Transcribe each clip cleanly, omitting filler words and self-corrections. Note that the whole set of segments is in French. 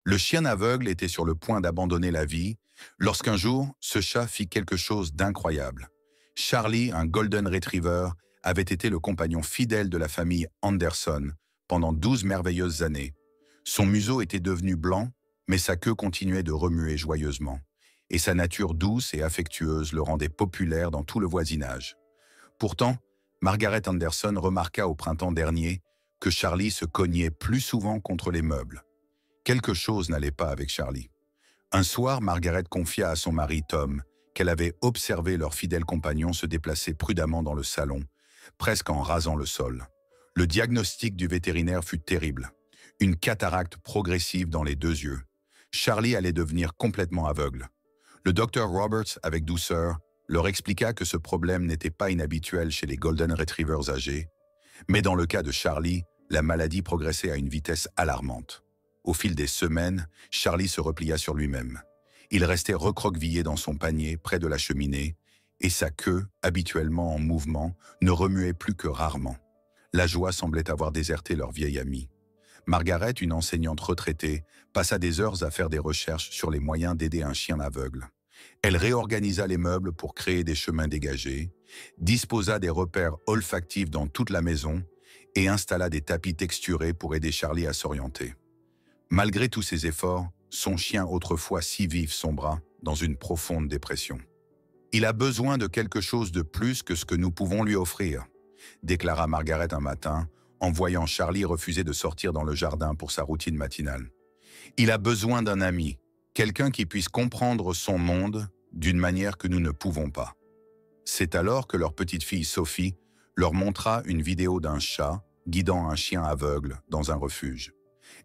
Le chien aveugle était sur le point d'abandonner la vie lorsqu'un jour, ce chat fit quelque chose d'incroyable. Charlie, un Golden Retriever, avait été le compagnon fidèle de la famille Anderson pendant 12 merveilleuses années. Son museau était devenu blanc, mais sa queue continuait de remuer joyeusement. Et sa nature douce et affectueuse le rendait populaire dans tout le voisinage. Pourtant, Margaret Anderson remarqua au printemps dernier que Charlie se cognait plus souvent contre les meubles. Quelque chose n'allait pas avec Charlie. Un soir, Margaret confia à son mari Tom qu'elle avait observé leur fidèle compagnon se déplacer prudemment dans le salon, presque en rasant le sol. Le diagnostic du vétérinaire fut terrible. Une cataracte progressive dans les deux yeux. Charlie allait devenir complètement aveugle. Le docteur Roberts, avec douceur, leur expliqua que ce problème n'était pas inhabituel chez les Golden Retrievers âgés, mais dans le cas de Charlie, la maladie progressait à une vitesse alarmante. Au fil des semaines, Charlie se replia sur lui-même. Il restait recroquevillé dans son panier près de la cheminée, et sa queue, habituellement en mouvement, ne remuait plus que rarement. La joie semblait avoir déserté leur vieil ami. Margaret, une enseignante retraitée, passa des heures à faire des recherches sur les moyens d'aider un chien aveugle. Elle réorganisa les meubles pour créer des chemins dégagés, disposa des repères olfactifs dans toute la maison et installa des tapis texturés pour aider Charlie à s'orienter. Malgré tous ses efforts, son chien autrefois si vif sombra dans une profonde dépression. « Il a besoin de quelque chose de plus que ce que nous pouvons lui offrir », déclara Margaret un matin, en voyant Charlie refuser de sortir dans le jardin pour sa routine matinale. « Il a besoin d'un ami, quelqu'un qui puisse comprendre son monde d'une manière que nous ne pouvons pas. » C'est alors que leur petite fille Sophie leur montra une vidéo d'un chat guidant un chien aveugle dans un refuge.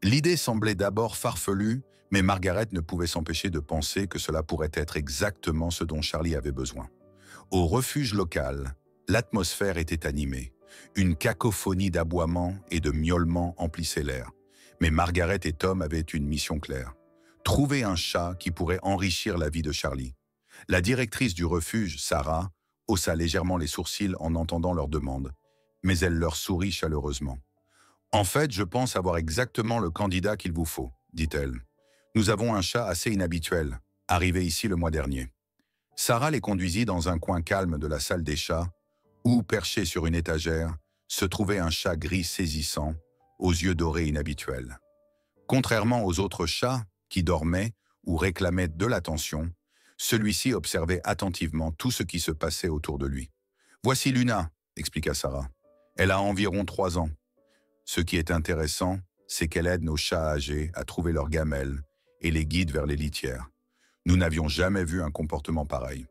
L'idée semblait d'abord farfelue, mais Margaret ne pouvait s'empêcher de penser que cela pourrait être exactement ce dont Charlie avait besoin. Au refuge local, l'atmosphère était animée. Une cacophonie d'aboiements et de miaulements emplissait l'air. Mais Margaret et Tom avaient une mission claire. Trouver un chat qui pourrait enrichir la vie de Charlie. La directrice du refuge, Sarah, haussa légèrement les sourcils en entendant leur demande, mais elle leur sourit chaleureusement. « En fait, je pense avoir exactement le candidat qu'il vous faut, dit-elle. Nous avons un chat assez inhabituel, arrivé ici le mois dernier. » Sarah les conduisit dans un coin calme de la salle des chats, où, perché sur une étagère, se trouvait un chat gris saisissant, aux yeux dorés inhabituels. Contrairement aux autres chats, qui dormaient ou réclamaient de l'attention, celui-ci observait attentivement tout ce qui se passait autour de lui. « Voici Luna, » expliqua Sarah. « Elle a environ 3 ans. Ce qui est intéressant, c'est qu'elle aide nos chats âgés à trouver leurs gamelles et les guide vers les litières. Nous n'avions jamais vu un comportement pareil. »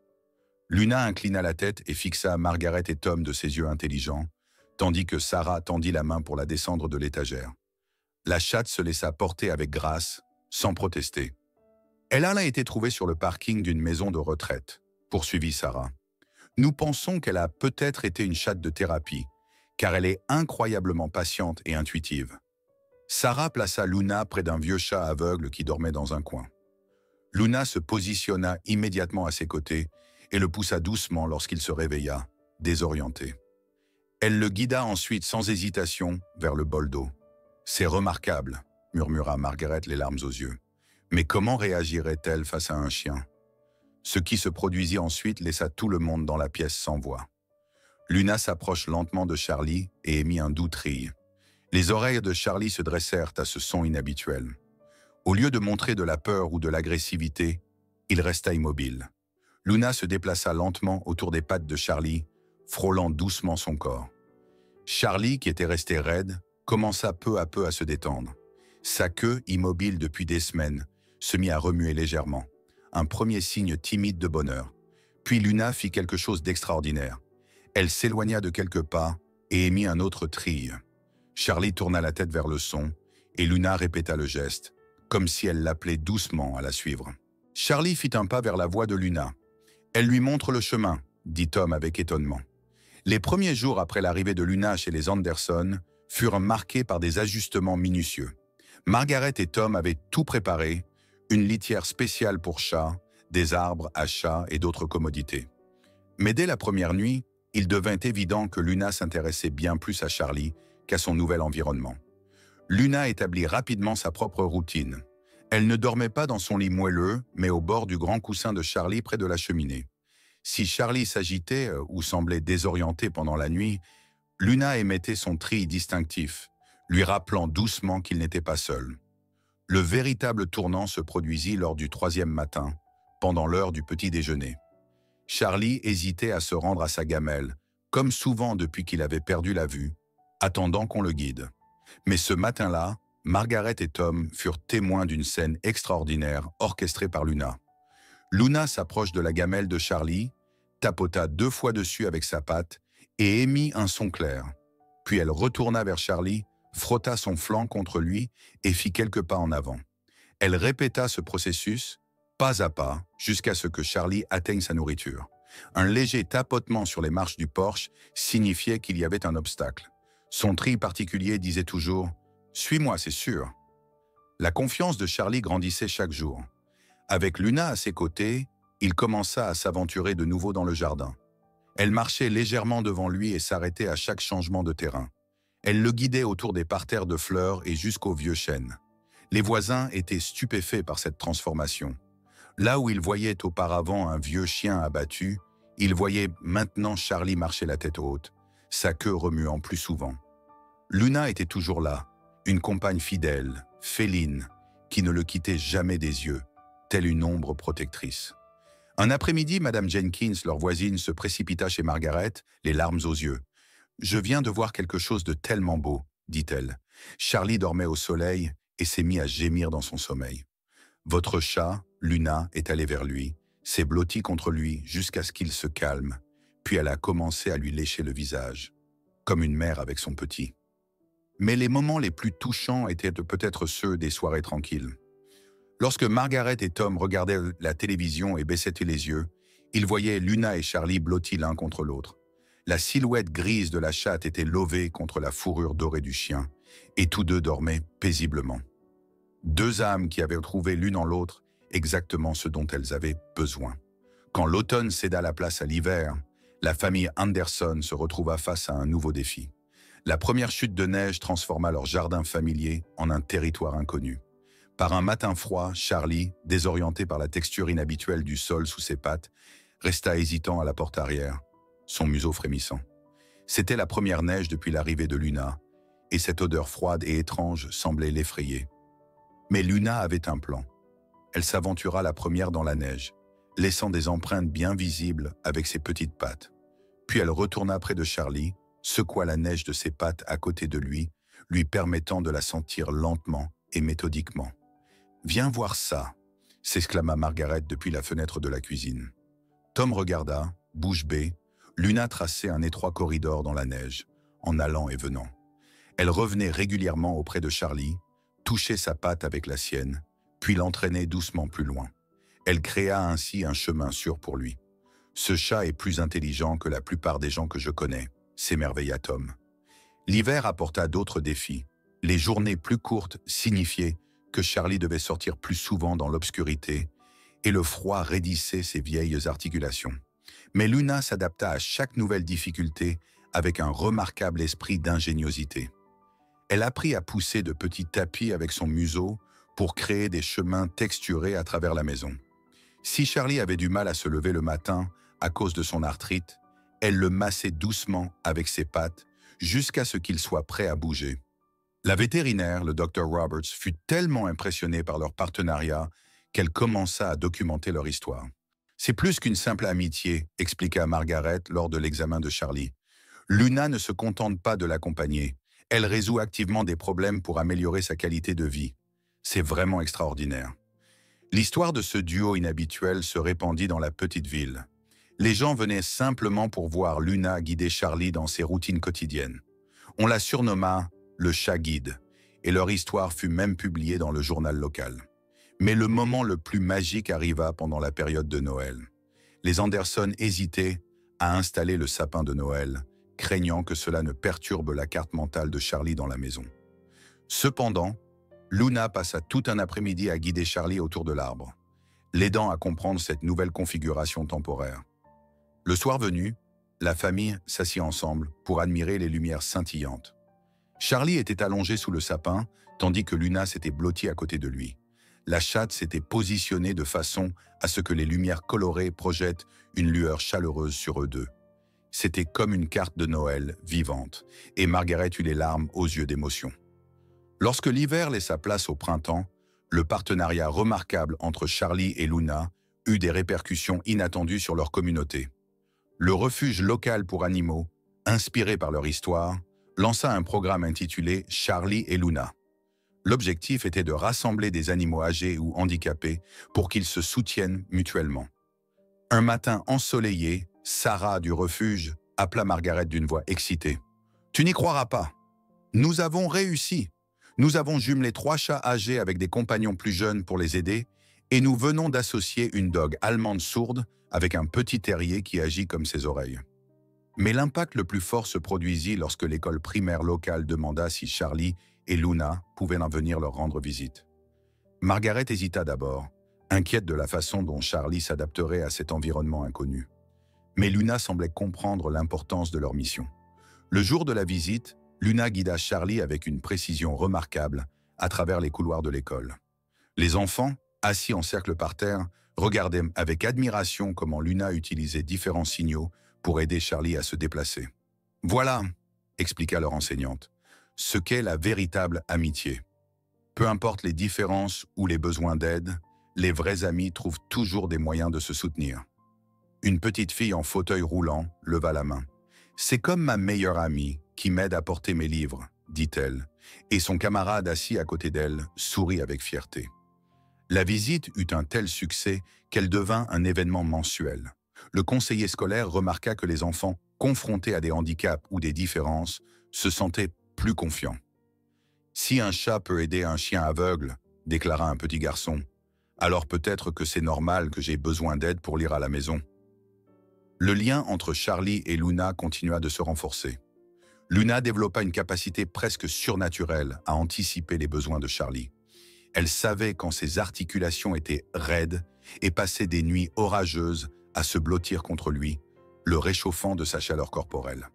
Luna inclina la tête et fixa Margaret et Tom de ses yeux intelligents, tandis que Sarah tendit la main pour la descendre de l'étagère. La chatte se laissa porter avec grâce, sans protester. « Elle a été trouvée sur le parking d'une maison de retraite, » poursuivit Sarah. « Nous pensons qu'elle a peut-être été une chatte de thérapie, car elle est incroyablement patiente et intuitive. » Sarah plaça Luna près d'un vieux chat aveugle qui dormait dans un coin. Luna se positionna immédiatement à ses côtés et le poussa doucement lorsqu'il se réveilla, désorienté. Elle le guida ensuite sans hésitation vers le bol d'eau. « C'est remarquable, » murmura Margaret les larmes aux yeux. Mais comment réagirait-elle face à un chien? Ce qui se produisit ensuite laissa tout le monde dans la pièce sans voix. Luna s'approche lentement de Charlie et émit un doux trille. Les oreilles de Charlie se dressèrent à ce son inhabituel. Au lieu de montrer de la peur ou de l'agressivité, il resta immobile. Luna se déplaça lentement autour des pattes de Charlie, frôlant doucement son corps. Charlie, qui était resté raide, commença peu à peu à se détendre. Sa queue, immobile depuis des semaines, se mit à remuer légèrement, un premier signe timide de bonheur. Puis Luna fit quelque chose d'extraordinaire. Elle s'éloigna de quelques pas et émit un autre trille. Charlie tourna la tête vers le son et Luna répéta le geste, comme si elle l'appelait doucement à la suivre. Charlie fit un pas vers la voix de Luna. « Elle lui montre le chemin », dit Tom avec étonnement. Les premiers jours après l'arrivée de Luna chez les Anderson furent marqués par des ajustements minutieux. Margaret et Tom avaient tout préparé, une litière spéciale pour chats, des arbres à chats et d'autres commodités. Mais dès la première nuit, il devint évident que Luna s'intéressait bien plus à Charlie qu'à son nouvel environnement. Luna établit rapidement sa propre routine. Elle ne dormait pas dans son lit moelleux, mais au bord du grand coussin de Charlie près de la cheminée. Si Charlie s'agitait ou semblait désorienté pendant la nuit, Luna émettait son tri distinctif, lui rappelant doucement qu'il n'était pas seul. Le véritable tournant se produisit lors du 3e matin, pendant l'heure du petit déjeuner. Charlie hésitait à se rendre à sa gamelle, comme souvent depuis qu'il avait perdu la vue, attendant qu'on le guide. Mais ce matin-là, Margaret et Tom furent témoins d'une scène extraordinaire orchestrée par Luna. Luna s'approche de la gamelle de Charlie, tapota 2 fois dessus avec sa patte et émit un son clair. Puis elle retourna vers Charlie, frotta son flanc contre lui et fit quelques pas en avant. Elle répéta ce processus, pas à pas, jusqu'à ce que Charlie atteigne sa nourriture. Un léger tapotement sur les marches du porche signifiait qu'il y avait un obstacle. Son tri particulier disait toujours « Suis-moi, c'est sûr ». La confiance de Charlie grandissait chaque jour. Avec Luna à ses côtés, il commença à s'aventurer de nouveau dans le jardin. Elle marchait légèrement devant lui et s'arrêtait à chaque changement de terrain. Elle le guidait autour des parterres de fleurs et jusqu'au vieux chêne. Les voisins étaient stupéfaits par cette transformation. Là où ils voyaient auparavant un vieux chien abattu, ils voyaient maintenant Charlie marcher la tête haute, sa queue remuant plus souvent. Luna était toujours là, une compagne fidèle, féline, qui ne le quittait jamais des yeux, telle une ombre protectrice. Un après-midi, Madame Jenkins, leur voisine, se précipita chez Margaret, les larmes aux yeux. « Je viens de voir quelque chose de tellement beau, » dit-elle. Charlie dormait au soleil et s'est mis à gémir dans son sommeil. Votre chat, Luna, est allée vers lui, s'est blottie contre lui jusqu'à ce qu'il se calme, puis elle a commencé à lui lécher le visage, comme une mère avec son petit. Mais les moments les plus touchants étaient peut-être ceux des soirées tranquilles. Lorsque Margaret et Tom regardaient la télévision et baissaient les yeux, ils voyaient Luna et Charlie blottis l'un contre l'autre. La silhouette grise de la chatte était lovée contre la fourrure dorée du chien, et tous deux dormaient paisiblement. 2 âmes qui avaient trouvé l'une en l'autre exactement ce dont elles avaient besoin. Quand l'automne céda la place à l'hiver, la famille Anderson se retrouva face à un nouveau défi. La première chute de neige transforma leur jardin familier en un territoire inconnu. Par un matin froid, Charlie, désorienté par la texture inhabituelle du sol sous ses pattes, resta hésitant à la porte arrière, son museau frémissant. C'était la première neige depuis l'arrivée de Luna, et cette odeur froide et étrange semblait l'effrayer. Mais Luna avait un plan. Elle s'aventura la première dans la neige, laissant des empreintes bien visibles avec ses petites pattes. Puis elle retourna près de Charlie, secoua la neige de ses pattes à côté de lui permettant de la sentir lentement et méthodiquement. « Viens voir ça !» s'exclama Margaret depuis la fenêtre de la cuisine. Tom regarda, bouche bée, Luna traçait un étroit corridor dans la neige, en allant et venant. Elle revenait régulièrement auprès de Charlie, touchait sa patte avec la sienne, puis l'entraînait doucement plus loin. Elle créa ainsi un chemin sûr pour lui. « Ce chat est plus intelligent que la plupart des gens que je connais », s'émerveilla Tom. L'hiver apporta d'autres défis. Les journées plus courtes signifiaient que Charlie devait sortir plus souvent dans l'obscurité et le froid raidissait ses vieilles articulations. Mais Luna s'adapta à chaque nouvelle difficulté avec un remarquable esprit d'ingéniosité. Elle apprit à pousser de petits tapis avec son museau pour créer des chemins texturés à travers la maison. Si Charlie avait du mal à se lever le matin à cause de son arthrite, elle le massait doucement avec ses pattes jusqu'à ce qu'il soit prêt à bouger. La vétérinaire, le Dr Roberts, fut tellement impressionnée par leur partenariat qu'elle commença à documenter leur histoire. « C'est plus qu'une simple amitié », expliqua Margaret lors de l'examen de Charlie. « Luna ne se contente pas de l'accompagner. Elle résout activement des problèmes pour améliorer sa qualité de vie. C'est vraiment extraordinaire. » L'histoire de ce duo inhabituel se répandit dans la petite ville. Les gens venaient simplement pour voir Luna guider Charlie dans ses routines quotidiennes. On la surnomma le chat guide, et leur histoire fut même publiée dans le journal local. Mais le moment le plus magique arriva pendant la période de Noël. Les Anderson hésitaient à installer le sapin de Noël, craignant que cela ne perturbe la carte mentale de Charlie dans la maison. Cependant, Luna passa tout un après-midi à guider Charlie autour de l'arbre, l'aidant à comprendre cette nouvelle configuration temporaire. Le soir venu, la famille s'assit ensemble pour admirer les lumières scintillantes. Charlie était allongé sous le sapin, tandis que Luna s'était blottie à côté de lui. La chatte s'était positionnée de façon à ce que les lumières colorées projettent une lueur chaleureuse sur eux deux. C'était comme une carte de Noël vivante, et Margaret eut les larmes aux yeux d'émotion. Lorsque l'hiver laissa place au printemps, le partenariat remarquable entre Charlie et Luna eut des répercussions inattendues sur leur communauté. Le refuge local pour animaux, inspiré par leur histoire, lança un programme intitulé « Charlie et Luna ». L'objectif était de rassembler des animaux âgés ou handicapés pour qu'ils se soutiennent mutuellement. Un matin ensoleillé, Sarah du refuge appela Margaret d'une voix excitée. « Tu n'y croiras pas. Nous avons réussi. Nous avons jumelé 3 chats âgés avec des compagnons plus jeunes pour les aider et nous venons d'associer une dogue allemande sourde avec un petit terrier qui agit comme ses oreilles. » Mais l'impact le plus fort se produisit lorsque l'école primaire locale demanda si Charlie et Luna pouvaient venir leur rendre visite. Margaret hésita d'abord, inquiète de la façon dont Charlie s'adapterait à cet environnement inconnu. Mais Luna semblait comprendre l'importance de leur mission. Le jour de la visite, Luna guida Charlie avec une précision remarquable à travers les couloirs de l'école. Les enfants, assis en cercle par terre, regardaient avec admiration comment Luna utilisait différents signaux pour aider Charlie à se déplacer. « Voilà », expliqua leur enseignante, « ce qu'est la véritable amitié. Peu importe les différences ou les besoins d'aide, les vrais amis trouvent toujours des moyens de se soutenir. » Une petite fille en fauteuil roulant leva la main. « C'est comme ma meilleure amie qui m'aide à porter mes livres, » dit-elle, et son camarade assis à côté d'elle sourit avec fierté. La visite eut un tel succès qu'elle devint un événement mensuel. Le conseiller scolaire remarqua que les enfants confrontés à des handicaps ou des différences se sentaient plus confiants. « Si un chat peut aider un chien aveugle, » déclara un petit garçon, « alors peut-être que c'est normal que j'ai besoin d'aide pour lire à la maison. » Le lien entre Charlie et Luna continua de se renforcer. Luna développa une capacité presque surnaturelle à anticiper les besoins de Charlie. Elle savait quand ses articulations étaient raides et passait des nuits orageuses à se blottir contre lui, le réchauffant de sa chaleur corporelle.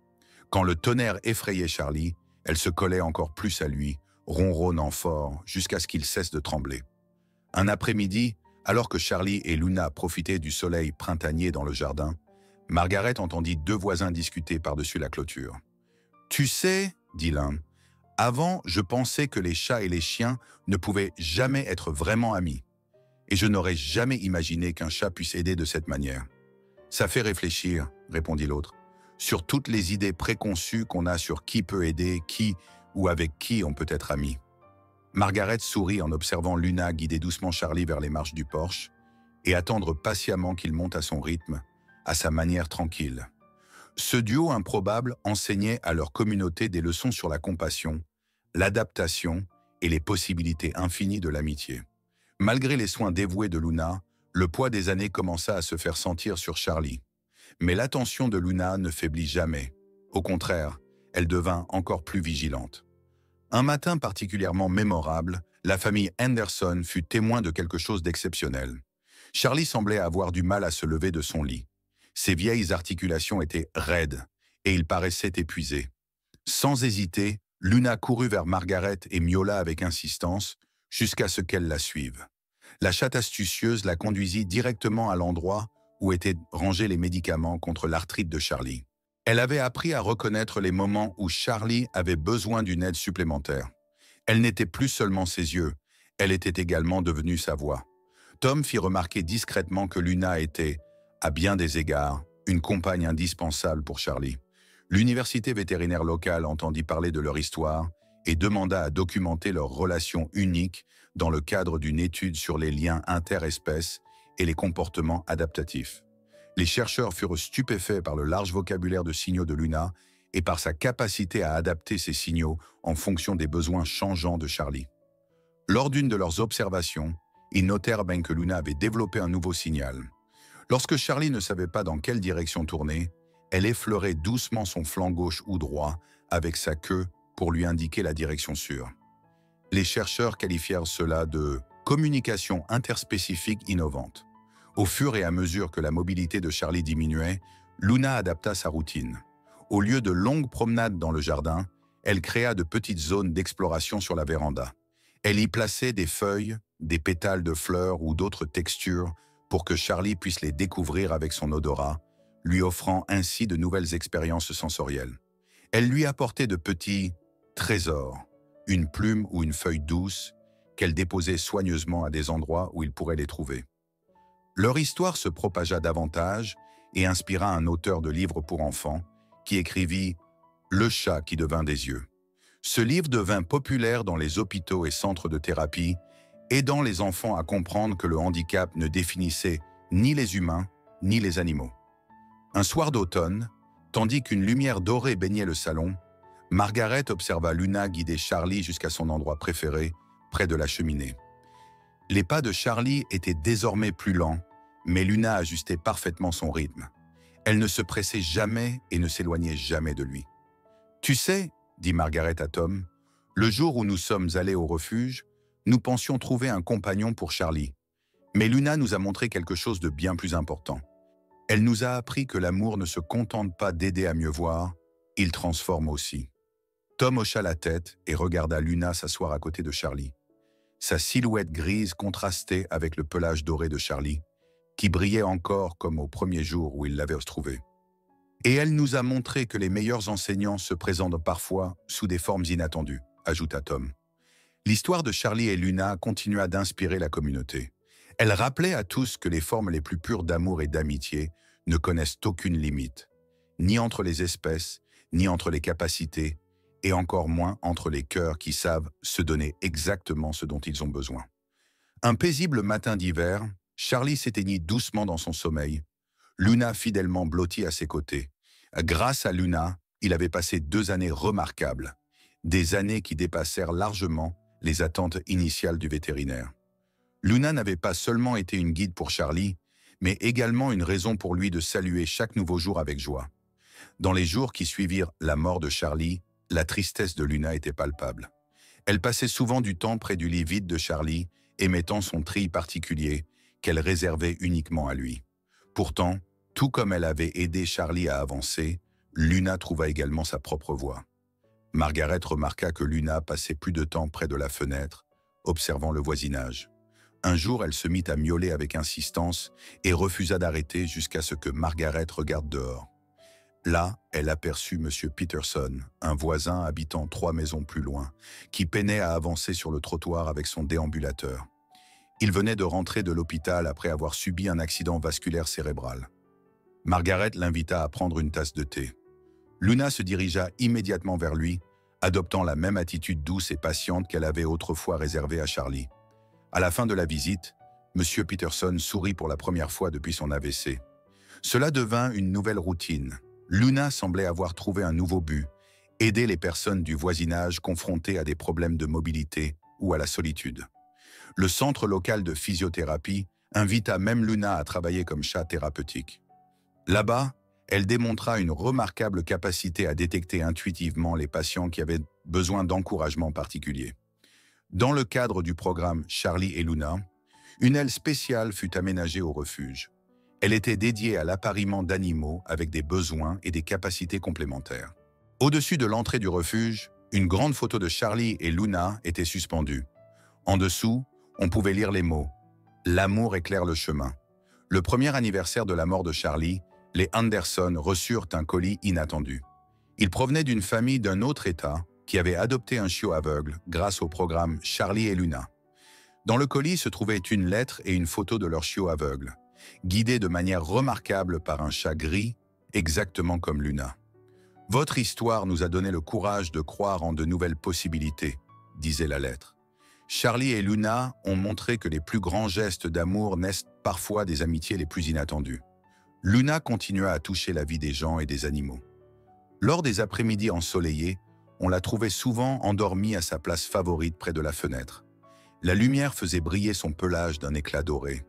Quand le tonnerre effrayait Charlie, elle se collait encore plus à lui, ronronnant fort jusqu'à ce qu'il cesse de trembler. Un après-midi, alors que Charlie et Luna profitaient du soleil printanier dans le jardin, Margaret entendit 2 voisins discuter par-dessus la clôture. « Tu sais, » dit l'un, « avant, je pensais que les chats et les chiens ne pouvaient jamais être vraiment amis. Et je n'aurais jamais imaginé qu'un chat puisse aider de cette manière. »« Ça fait réfléchir, » répondit l'autre, « sur toutes les idées préconçues qu'on a sur qui peut aider, qui ou avec qui on peut être ami. » Margaret sourit en observant Luna guider doucement Charlie vers les marches du porche et attendre patiemment qu'il monte à son rythme, à sa manière tranquille. Ce duo improbable enseignait à leur communauté des leçons sur la compassion, l'adaptation et les possibilités infinies de l'amitié. Malgré les soins dévoués de Luna, le poids des années commença à se faire sentir sur Charlie. Mais l'attention de Luna ne faiblit jamais. Au contraire, elle devint encore plus vigilante. Un matin particulièrement mémorable, la famille Henderson fut témoin de quelque chose d'exceptionnel. Charlie semblait avoir du mal à se lever de son lit. Ses vieilles articulations étaient raides et il paraissait épuisé. Sans hésiter, Luna courut vers Margaret et miaula avec insistance jusqu'à ce qu'elle la suive. La chatte astucieuse la conduisit directement à l'endroit où étaient rangés les médicaments contre l'arthrite de Charlie. Elle avait appris à reconnaître les moments où Charlie avait besoin d'une aide supplémentaire. Elle n'était plus seulement ses yeux, elle était également devenue sa voix. Tom fit remarquer discrètement que Luna était, à bien des égards, une compagne indispensable pour Charlie. L'université vétérinaire locale entendit parler de leur histoire et demanda à documenter leur relation unique dans le cadre d'une étude sur les liens interespèces et les comportements adaptatifs. Les chercheurs furent stupéfaits par le large vocabulaire de signaux de Luna et par sa capacité à adapter ces signaux en fonction des besoins changeants de Charlie. Lors d'une de leurs observations, ils notèrent bien que Luna avait développé un nouveau signal. Lorsque Charlie ne savait pas dans quelle direction tourner, elle effleurait doucement son flanc gauche ou droit avec sa queue pour lui indiquer la direction sûre. Les chercheurs qualifièrent cela de « communication interspécifique innovante ». Au fur et à mesure que la mobilité de Charlie diminuait, Luna adapta sa routine. Au lieu de longues promenades dans le jardin, elle créa de petites zones d'exploration sur la véranda. Elle y plaçait des feuilles, des pétales de fleurs ou d'autres textures pour que Charlie puisse les découvrir avec son odorat, lui offrant ainsi de nouvelles expériences sensorielles. Elle lui apportait de petits trésors, une plume ou une feuille douce, qu'elle déposait soigneusement à des endroits où il pourrait les trouver. Leur histoire se propagea davantage et inspira un auteur de livres pour enfants qui écrivit « Le chat qui devint des yeux ». Ce livre devint populaire dans les hôpitaux et centres de thérapie, aidant les enfants à comprendre que le handicap ne définissait ni les humains ni les animaux. Un soir d'automne, tandis qu'une lumière dorée baignait le salon, Margaret observa Luna guider Charlie jusqu'à son endroit préféré, près de la cheminée. Les pas de Charlie étaient désormais plus lents, mais Luna ajustait parfaitement son rythme. Elle ne se pressait jamais et ne s'éloignait jamais de lui. « Tu sais, » dit Margaret à Tom, « le jour où nous sommes allés au refuge, nous pensions trouver un compagnon pour Charlie. Mais Luna nous a montré quelque chose de bien plus important. Elle nous a appris que l'amour ne se contente pas d'aider à mieux voir, il transforme aussi. » Tom hocha la tête et regarda Luna s'asseoir à côté de Charlie. Sa silhouette grise contrastait avec le pelage doré de Charlie, qui brillait encore comme au premier jour où il l'avait trouvé. Et elle nous a montré que les meilleurs enseignants se présentent parfois sous des formes inattendues, ajouta Tom. L'histoire de Charlie et Luna continua d'inspirer la communauté. Elle rappelait à tous que les formes les plus pures d'amour et d'amitié ne connaissent aucune limite, ni entre les espèces, ni entre les capacités, et encore moins entre les cœurs qui savent se donner exactement ce dont ils ont besoin. Un paisible matin d'hiver, Charlie s'éteignit doucement dans son sommeil, Luna fidèlement blottie à ses côtés. Grâce à Luna, il avait passé 2 années remarquables, des années qui dépassèrent largement les attentes initiales du vétérinaire. Luna n'avait pas seulement été une guide pour Charlie, mais également une raison pour lui de saluer chaque nouveau jour avec joie. Dans les jours qui suivirent la mort de Charlie, la tristesse de Luna était palpable. Elle passait souvent du temps près du lit vide de Charlie, émettant son tri particulier qu'elle réservait uniquement à lui. Pourtant, tout comme elle avait aidé Charlie à avancer, Luna trouva également sa propre voie. Margaret remarqua que Luna passait plus de temps près de la fenêtre, observant le voisinage. Un jour, elle se mit à miauler avec insistance et refusa d'arrêter jusqu'à ce que Margaret regarde dehors. Là, elle aperçut M. Peterson, un voisin habitant 3 maisons plus loin, qui peinait à avancer sur le trottoir avec son déambulateur. Il venait de rentrer de l'hôpital après avoir subi un accident vasculaire cérébral. Margaret l'invita à prendre une tasse de thé. Luna se dirigea immédiatement vers lui, adoptant la même attitude douce et patiente qu'elle avait autrefois réservée à Charlie. À la fin de la visite, M. Peterson sourit pour la première fois depuis son AVC. Cela devint une nouvelle routine. Luna semblait avoir trouvé un nouveau but, aider les personnes du voisinage confrontées à des problèmes de mobilité ou à la solitude. Le centre local de physiothérapie invita même Luna à travailler comme chat thérapeutique. Là-bas, elle démontra une remarquable capacité à détecter intuitivement les patients qui avaient besoin d'encouragement particulier. Dans le cadre du programme Charlie et Luna, une aile spéciale fut aménagée au refuge. Elle était dédiée à l'appariement d'animaux avec des besoins et des capacités complémentaires. Au-dessus de l'entrée du refuge, une grande photo de Charlie et Luna était suspendue. En dessous, on pouvait lire les mots « L'amour éclaire le chemin ». Le premier anniversaire de la mort de Charlie, les Anderson reçurent un colis inattendu. Il provenait d'une famille d'un autre État qui avait adopté un chiot aveugle grâce au programme Charlie et Luna. Dans le colis se trouvait une lettre et une photo de leur chiot aveugle, guidé de manière remarquable par un chat gris, exactement comme Luna. « Votre histoire nous a donné le courage de croire en de nouvelles possibilités », disait la lettre. Charlie et Luna ont montré que les plus grands gestes d'amour naissent parfois des amitiés les plus inattendues. Luna continua à toucher la vie des gens et des animaux. Lors des après-midi ensoleillés, on la trouvait souvent endormie à sa place favorite près de la fenêtre. La lumière faisait briller son pelage d'un éclat doré,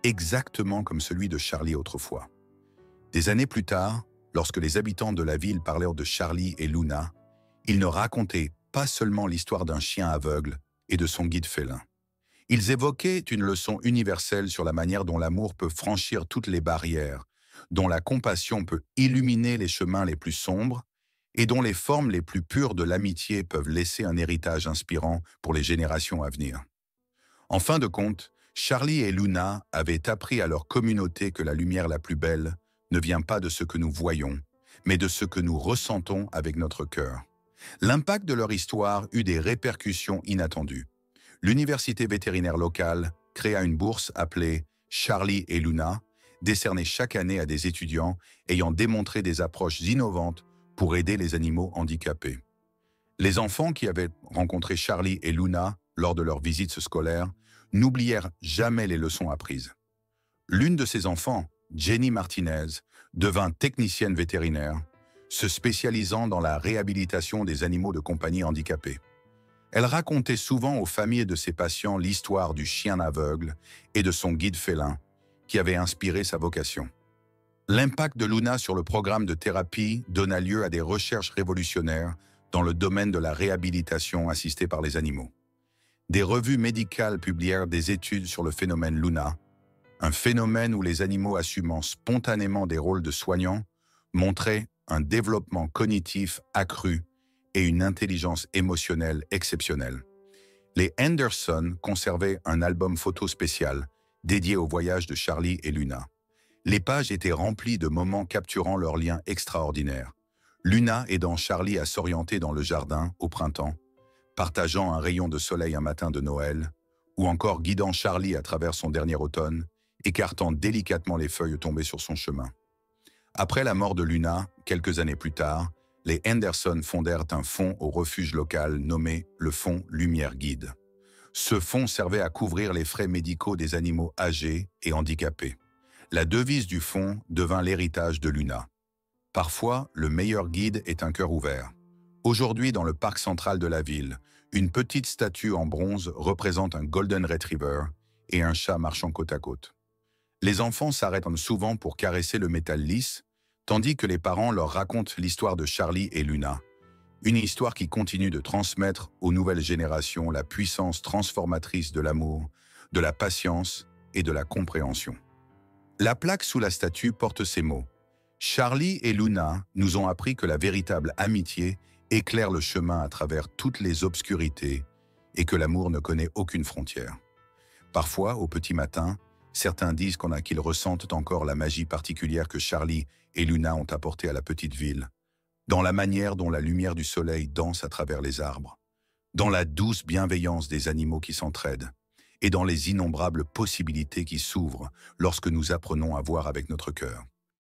exactement comme celui de Charlie autrefois. Des années plus tard, lorsque les habitants de la ville parlèrent de Charlie et Luna, ils ne racontaient pas seulement l'histoire d'un chien aveugle et de son guide félin. Ils évoquaient une leçon universelle sur la manière dont l'amour peut franchir toutes les barrières, dont la compassion peut illuminer les chemins les plus sombres et dont les formes les plus pures de l'amitié peuvent laisser un héritage inspirant pour les générations à venir. En fin de compte, Charlie et Luna avaient appris à leur communauté que la lumière la plus belle ne vient pas de ce que nous voyons, mais de ce que nous ressentons avec notre cœur. L'impact de leur histoire eut des répercussions inattendues. L'université vétérinaire locale créa une bourse appelée Charlie et Luna, décernée chaque année à des étudiants ayant démontré des approches innovantes pour aider les animaux handicapés. Les enfants qui avaient rencontré Charlie et Luna lors de leur visite scolaire n'oublièrent jamais les leçons apprises. L'une de ces enfants, Jenny Martinez, devint technicienne vétérinaire, se spécialisant dans la réhabilitation des animaux de compagnie handicapés. Elle racontait souvent aux familles de ses patients l'histoire du chien aveugle et de son guide félin, qui avait inspiré sa vocation. L'impact de Luna sur le programme de thérapie donna lieu à des recherches révolutionnaires dans le domaine de la réhabilitation assistée par les animaux. Des revues médicales publièrent des études sur le phénomène Luna, un phénomène où les animaux assumant spontanément des rôles de soignants montraient un développement cognitif accru et une intelligence émotionnelle exceptionnelle. Les Anderson conservaient un album photo spécial dédié au voyage de Charlie et Luna. Les pages étaient remplies de moments capturant leurs liens extraordinaires. Luna aidant Charlie à s'orienter dans le jardin au printemps, partageant un rayon de soleil un matin de Noël, ou encore guidant Charlie à travers son dernier automne, écartant délicatement les feuilles tombées sur son chemin. Après la mort de Luna, quelques années plus tard, les Anderson fondèrent un fonds au refuge local nommé le Fonds Lumière Guide. Ce fonds servait à couvrir les frais médicaux des animaux âgés et handicapés. La devise du fonds devint l'héritage de Luna. Parfois, le meilleur guide est un cœur ouvert. Aujourd'hui, dans le parc central de la ville, une petite statue en bronze représente un Golden Retriever et un chat marchant côte à côte. Les enfants s'arrêtent souvent pour caresser le métal lisse, tandis que les parents leur racontent l'histoire de Charlie et Luna, une histoire qui continue de transmettre aux nouvelles générations la puissance transformatrice de l'amour, de la patience et de la compréhension. La plaque sous la statue porte ces mots. Charlie et Luna nous ont appris que la véritable amitié éclaire le chemin à travers toutes les obscurités et que l'amour ne connaît aucune frontière. Parfois, au petit matin, certains disent qu'ils ressentent encore la magie particulière que Charlie et Luna ont apportée à la petite ville, dans la manière dont la lumière du soleil danse à travers les arbres, dans la douce bienveillance des animaux qui s'entraident, et dans les innombrables possibilités qui s'ouvrent lorsque nous apprenons à voir avec notre cœur.